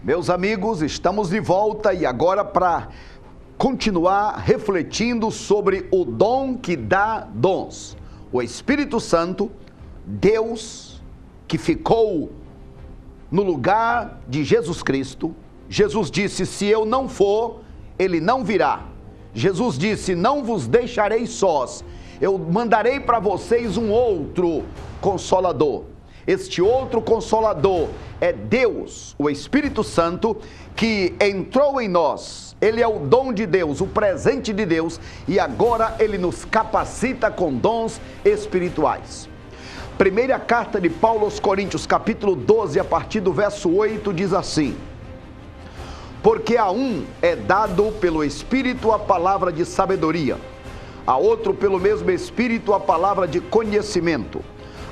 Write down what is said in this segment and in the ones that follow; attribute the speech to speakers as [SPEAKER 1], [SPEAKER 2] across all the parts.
[SPEAKER 1] Meus amigos, estamos de volta e agora para continuar refletindo sobre o dom que dá dons. O Espírito Santo, Deus que ficou no lugar de Jesus Cristo. Jesus disse: se eu não for, ele não virá. Jesus disse: não vos deixarei sós, eu mandarei para vocês um outro Consolador. Este outro Consolador é Deus, o Espírito Santo, que entrou em nós. Ele é o dom de Deus, o presente de Deus, e agora ele nos capacita com dons espirituais. Primeira carta de Paulo aos Coríntios, capítulo 12, a partir do verso 8, diz assim: porque a um é dado pelo Espírito a palavra de sabedoria, a outro pelo mesmo Espírito a palavra de conhecimento,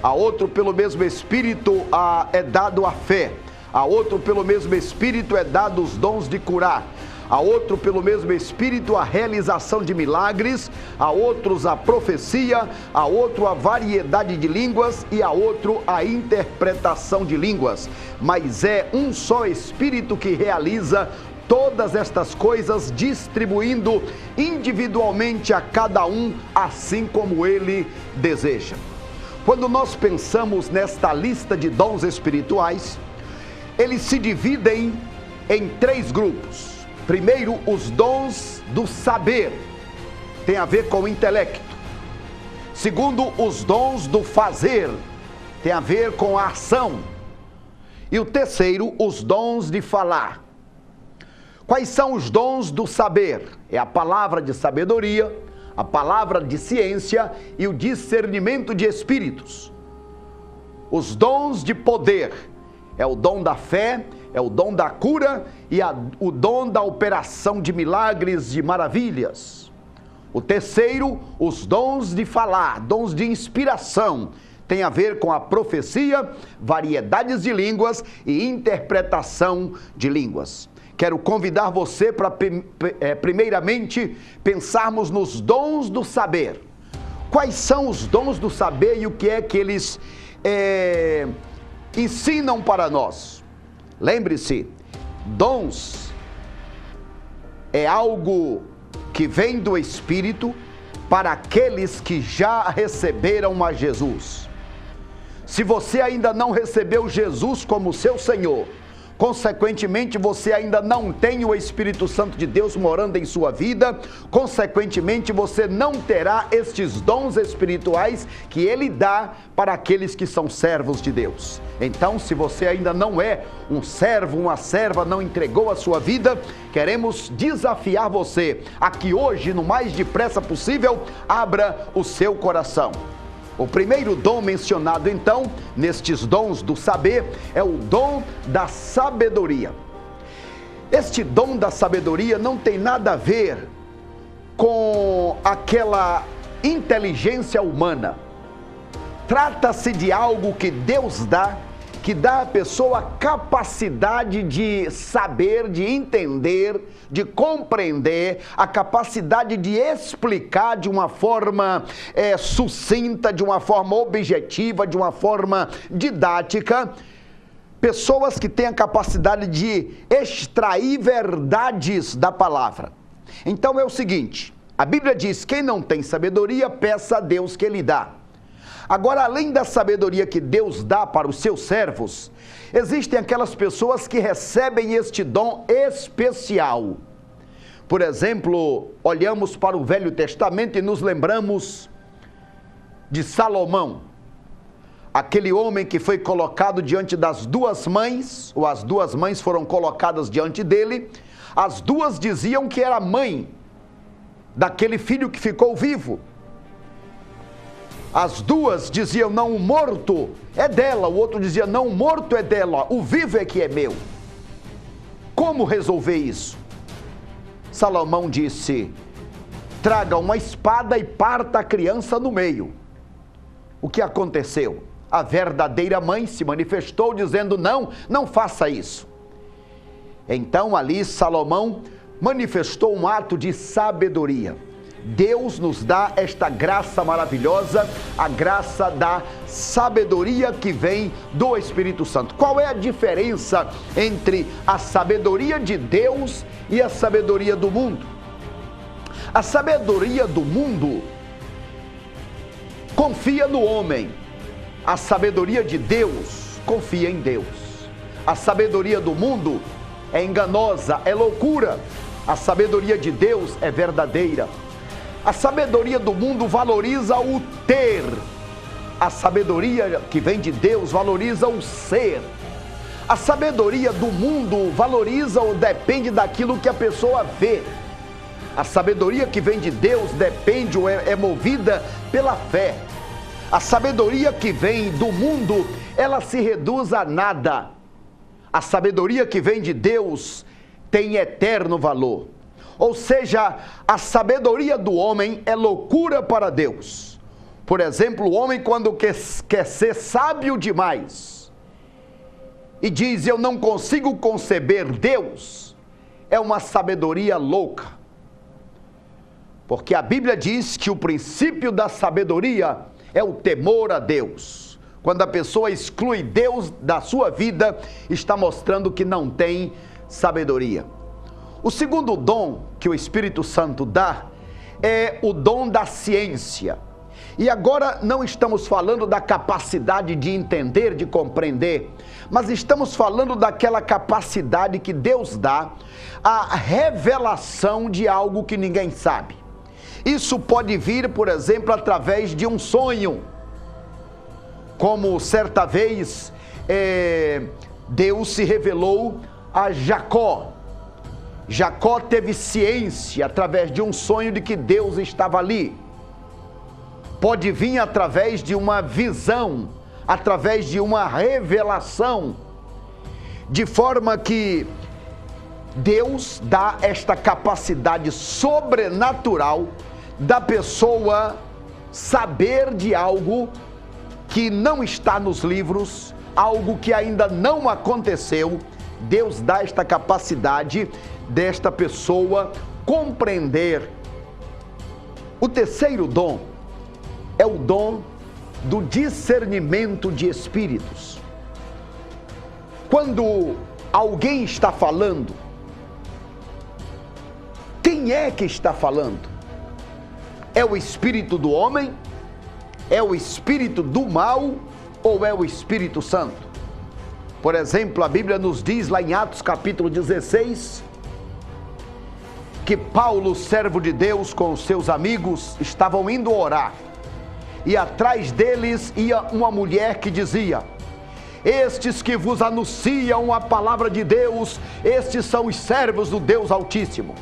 [SPEAKER 1] a outro pelo mesmo Espírito é dado a fé, a outro pelo mesmo Espírito é dado os dons de curar, a outro pelo mesmo Espírito a realização de milagres, a outros a profecia, a outro a variedade de línguas e a outro a interpretação de línguas. Mas é um só Espírito que realiza todas estas coisas, distribuindo individualmente a cada um, assim como ele deseja. Quando nós pensamos nesta lista de dons espirituais, eles se dividem em três grupos. Primeiro, os dons do saber, tem a ver com o intelecto. Segundo, os dons do fazer, tem a ver com a ação. E o terceiro, os dons de falar. Quais são os dons do saber? É a palavra de sabedoria, a palavra de ciência e o discernimento de espíritos. Os dons de poder é o dom da fé, é o dom da cura e o dom da operação de milagres, de maravilhas. O terceiro, os dons de falar, dons de inspiração, tem a ver com a profecia, variedades de línguas e interpretação de línguas. Quero convidar você para, primeiramente, pensarmos nos dons do saber. Quais são os dons do saber e o que é que eles ensinam para nós? Lembre-se, dons é algo que vem do Espírito para aqueles que já receberam a Jesus. Se você ainda não recebeu Jesus como seu Senhor, consequentemente, você ainda não tem o Espírito Santo de Deus morando em sua vida, consequentemente, você não terá estes dons espirituais que Ele dá para aqueles que são servos de Deus. Então, se você ainda não é um servo, uma serva, não entregou a sua vida, queremos desafiar você a que hoje, no mais depressa possível, abra o seu coração. O primeiro dom mencionado, então, nestes dons do saber, é o dom da sabedoria. Este dom da sabedoria não tem nada a ver com aquela inteligência humana. Trata-se de algo que Deus dá, que dá à pessoa a capacidade de saber, de entender, de compreender, a capacidade de explicar de uma forma sucinta, de uma forma objetiva, de uma forma didática. Pessoas que têm a capacidade de extrair verdades da palavra. Então é o seguinte, a Bíblia diz: quem não tem sabedoria, peça a Deus que Ele dá. Agora, além da sabedoria que Deus dá para os seus servos, existem aquelas pessoas que recebem este dom especial. Por exemplo, olhamos para o Velho Testamento e nos lembramos de Salomão, aquele homem que foi colocado diante das duas mães, ou as duas mães foram colocadas diante dele. As duas diziam que era mãe daquele filho que ficou vivo. As duas diziam: não, o morto é dela. O outro dizia: não, o morto é dela, o vivo é que é meu. Como resolver isso? Salomão disse: traga uma espada e parta a criança no meio. O que aconteceu? A verdadeira mãe se manifestou dizendo: não, não faça isso. Então ali Salomão manifestou um ato de sabedoria. Deus nos dá esta graça maravilhosa, a graça da sabedoria que vem do Espírito Santo. Qual é a diferença entre a sabedoria de Deus e a sabedoria do mundo? A sabedoria do mundo confia no homem. A sabedoria de Deus confia em Deus. A sabedoria do mundo é enganosa, é loucura. A sabedoria de Deus é verdadeira. A sabedoria do mundo valoriza o ter. A sabedoria que vem de Deus valoriza o ser. A sabedoria do mundo valoriza ou depende daquilo que a pessoa vê. A sabedoria que vem de Deus depende ou é movida pela fé. A sabedoria que vem do mundo, ela se reduz a nada. A sabedoria que vem de Deus tem eterno valor. Ou seja, a sabedoria do homem é loucura para Deus. Por exemplo, o homem quando quer ser sábio demais e diz, eu não consigo conceber Deus, é uma sabedoria louca. Porque a Bíblia diz que o princípio da sabedoria é o temor a Deus. Quando a pessoa exclui Deus da sua vida, está mostrando que não tem sabedoria. O segundo dom que o Espírito Santo dá é o dom da ciência. E agora não estamos falando da capacidade de entender, de compreender, mas estamos falando daquela capacidade que Deus dá, a revelação de algo que ninguém sabe. Isso pode vir, por exemplo, através de um sonho. Como certa vez Deus se revelou a Jacó. Jacó teve ciência através de um sonho de que Deus estava ali. Pode vir através de uma visão, através de uma revelação, de forma que Deus dá esta capacidade sobrenatural da pessoa saber de algo que não está nos livros, algo que ainda não aconteceu. Deus dá esta capacidade desta pessoa compreender. O terceiro dom é o dom do discernimento de espíritos. Quando alguém está falando, quem é que está falando? É o espírito do homem? É o espírito do mal? Ou é o Espírito Santo? Por exemplo, a Bíblia nos diz lá em Atos capítulo 16, que Paulo, servo de Deus, com os seus amigos, estavam indo orar. E atrás deles ia uma mulher que dizia, estes que vos anunciam a palavra de Deus, estes são os servos do Deus Altíssimo.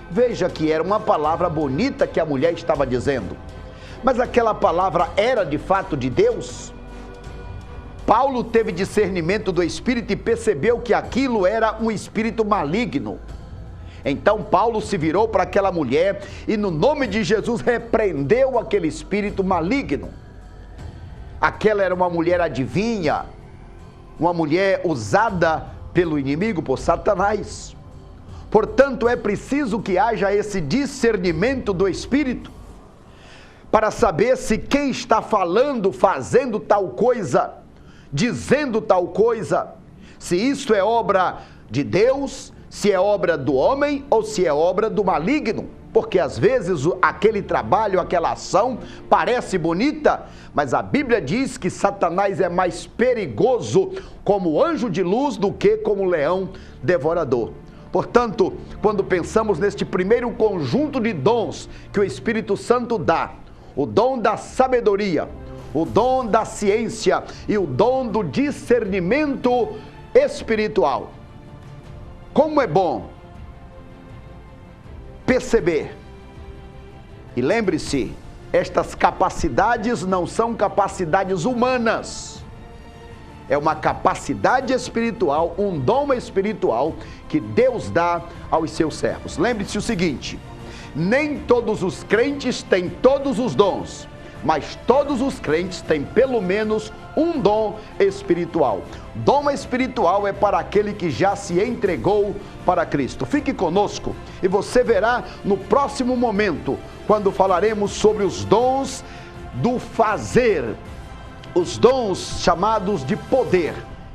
[SPEAKER 1] Veja que era uma palavra bonita que a mulher estava dizendo. Mas aquela palavra era de fato de Deus? Paulo teve discernimento do Espírito e percebeu que aquilo era um espírito maligno. Então Paulo se virou para aquela mulher e no nome de Jesus repreendeu aquele espírito maligno. Aquela era uma mulher adivinha, uma mulher usada pelo inimigo, por Satanás. Portanto, é preciso que haja esse discernimento do Espírito para saber se quem está falando, fazendo tal coisa, dizendo tal coisa, se isso é obra de Deus, se é obra do homem ou se é obra do maligno. Porque às vezes aquele trabalho, aquela ação parece bonita, mas a Bíblia diz que Satanás é mais perigoso como anjo de luz do que como leão devorador. Portanto, quando pensamos neste primeiro conjunto de dons que o Espírito Santo dá, o dom da sabedoria, o dom da ciência e o dom do discernimento espiritual, como é bom perceber. E lembre-se, estas capacidades não são capacidades humanas. É uma capacidade espiritual, um dom espiritual que Deus dá aos seus servos. Lembre-se o seguinte, nem todos os crentes têm todos os dons, mas todos os crentes têm pelo menos um dom espiritual. Dom espiritual é para aquele que já se entregou para Cristo. Fique conosco e você verá no próximo momento, quando falaremos sobre os dons do fazer, os dons chamados de poder.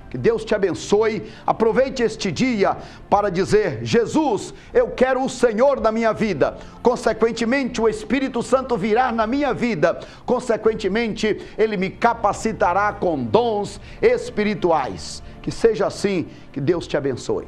[SPEAKER 1] Que Deus te abençoe. Aproveite este dia para dizer: Jesus, eu quero o Senhor na minha vida. Consequentemente, o Espírito Santo virá na minha vida. Consequentemente, Ele me capacitará com dons espirituais. Que seja assim. Que Deus te abençoe.